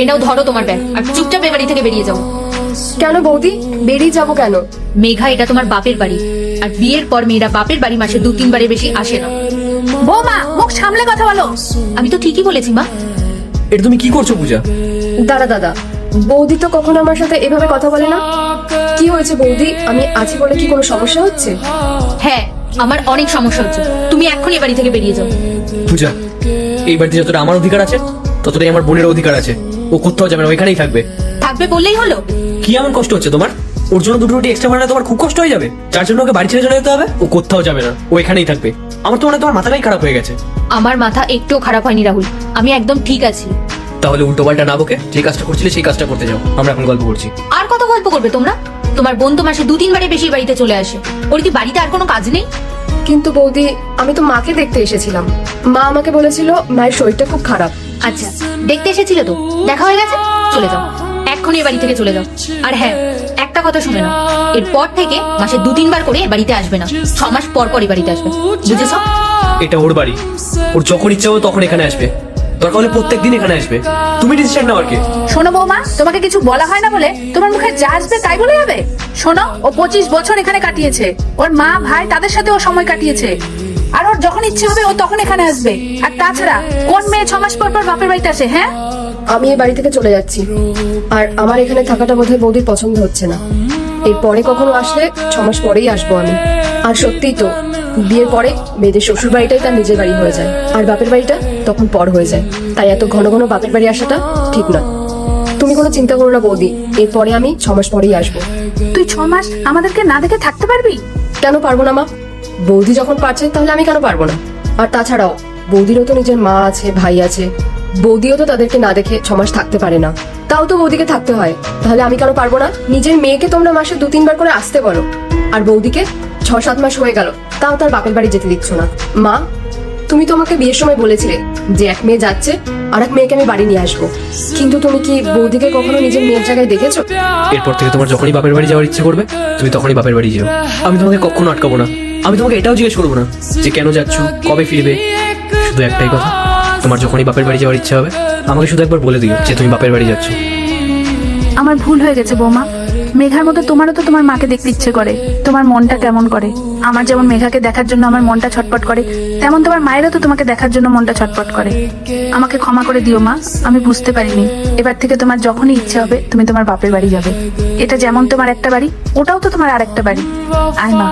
এটাও ধরো তোমার ব্যাগ আর চুপচাপ এ বাড়ি থেকে বেরিয়ে যাও। কেন বৌদি, বেরিয়ে যাবো কেন? মেঘা, এটা তোমার বাপের বাড়ি, আর বিয়ের পর মেয়েরা বাপের বাড়ি মাসে 2-3 বারের বেশি আসে না। বৌমা, মুখ সামলে কথা বলো। আমি তো ঠিকই বলেছি মা। এটা তুমি কি করছো পূজা? দাদা দাদা, বৌদি তো কখনো আমার সাথে এভাবে কথা বলে না। কি হয়েছে বৌদি, আমি আছি বলে কি কোনো সমস্যা হচ্ছে? হ্যাঁ, আমার অনেক সমস্যা হচ্ছে। তুমি এক্ষুনি এ বাড়ি থেকে বেরিয়ে যাও। পূজা, এই বাড়িতে যতটা আমার অধিকার আছে ততটাই আমার বোনের অধিকার আছে। ও কোথাও যাবে না, ওইখানেই থাকবে। থাকবে বললেই হলো? কি এমন কষ্ট হচ্ছে তোমার? ওর জন্য 2 রুটি এক্সট্রা বানালে তোমার খুব কষ্ট হয়ে যাবে? যার জন্য ওকে বাড়ি ছেড়ে চলে যেতে হবে? ও কোথাও যাবে না, ও এখানেই থাকবে। আমার তো মনে হয় তোমার মাথাটাই খারাপ হয়ে গেছে। আমার মাথা একটুও খারাপ হয়নি রাহুল, আমি একদম ঠিক আছি। তাহলে উল্টো পাল্টা না বকে যে কাজটা করছিলে সেই কাজটা করতে যাও। আমরা এখন গল্প করছি। আর কত গল্প করবে তোমরা? তোমার বোন তো মাসে 2-3 বারে বেশি বাড়িতে চলে আসে। ওর কি বাড়িতে আর কোনো কাজ নেই? কিন্তু বৌদি, আমি তো মাকে দেখতে এসেছিলাম। মা আমাকে বলেছিল মায়ের শরীরটা খুব খারাপ। আচ্ছা, দেখতে এসেছিল তো, দেখা হয়ে গেছে, চলে যাও এক্ষুনি এ বাড়ি থেকে চলে যাও। আর হ্যাঁ, একটা কথা শুনে নাও, এরপর থেকে মাসে 2-3 বার করে এ বাড়িতে আসবে না, 6 মাস পর পর এ বাড়িতে আসবে, বুঝেছো? এটা ওর বাড়ি, ওর যখন ইচ্ছা হবে তখন এখানে আসবে, দরকার হলে প্রত্যেকদিন এখানে আসবে। তুমি ডিসিশন নাও আর কি। শোনো বৌমা, তোমাকে কিছু বলা হয় না বলে তোমার মুখে যা আসবে তাই বলে যাবে? শোনো, ও 25 বছর এখানে কাটিয়েছে, ওর মা ভাই তাদের সাথে ও সময় কাটিয়েছে, আর ওর যখন ইচ্ছে হবে ও তখন এখানে আসবে। আর তাছাড়া কোন মেয়ে 6 মাস পর পর বাপের বাড়িতে আসে? হ্যাঁ, আমি এই বাড়ি থেকে চলে যাচ্ছি। আর আমার এখানে থাকাটা বোধহয় বৌদির পছন্দ হচ্ছে না। এরপরে কখনো আসলে 6 মাস পরেই আসবো আমি। আর সত্যিই তো, বিয়ের পরে মেয়েদের শ্বশুর বাড়িটাই তার নিজের বাড়ি হয়ে যায়, আর বাপের বাড়িটা তখন পর হয়ে যায়। তাই এত ঘন ঘন বাপের বাড়ি আসাটা ঠিক না। তুমি কোনো চিন্তা করো না বৌদি, এরপরে আমি 6 মাস পরেই আসবো। তুই 6 মাস আমাদেরকে না দেখে থাকতে পারবি? কেন পারবো না মা? বৌদি যখন পারছে তাহলে আমি কেন পারবো না? আর তাছাড়াও বৌদিরও তো নিজের মা আছে, ভাই আছে। বৌদিও তো তাদেরকে না দেখে 6 মাস থাকতে পারে না, তাও তো বৌদিকে থাকতে হয়। তাহলে আমি কেন পারবো না? নিজের মেয়েকে তোমরা মাসে 2-3 বার করে আসতে বলো, আর বৌদিকে 6-7 মাস হয়ে গেল তাও তার বাপের বাড়ি যেতে দিচ্ছ না। মা, তুমি তো আমাকে বিয়ের সময় বলেছিলে যে এক মেয়ে যাচ্ছে আর এক মেয়েকে আমি বাড়ি নিয়ে আসবো, কিন্তু তুমি কি বৌদিকে কখনো নিজের মেয়ের জায়গায় দেখেছো? এরপর থেকে তোমার যখনই বাপের বাড়ি যাওয়ার ইচ্ছে করবে তুমি তখনই বাপের বাড়ি যাও। আমি তোমাকে কখনো আটকাবো না। আমি তোমাকে এটাও জিজ্ঞেস করবো না যে কেন যাচ্ছ, কবে ফিরবে। শুধু একটাই কথা, তোমার যখনই বাপের বাড়ি যাওয়ার ইচ্ছা হবে আমাকে শুধু একবার বলে দিও যে তুমি বাপের বাড়ি যাচ্ছ। আমার ভুল হয়ে গেছে বৌমা। মেঘার মতো তোমারও তো তোমার মাকে দেখতে ইচ্ছে করে, তোমার মনটা কেমন করে। আমার যেমন মেঘাকে দেখার জন্য আমার মনটা ছটপট করে, তেমন তোমার মায়েরও তো তোমাকে দেখার জন্য মনটা ছটপট করে। আমাকে ক্ষমা করে দিও মা, আমি বুঝতে পারিনি। এবার থেকে তোমার যখনই ইচ্ছে হবে তুমি তোমার বাপের বাড়ি যাবে। এটা যেমন তোমার একটা বাড়ি, ওটাও তো তোমার আরেকটা বাড়ি। আয় মা।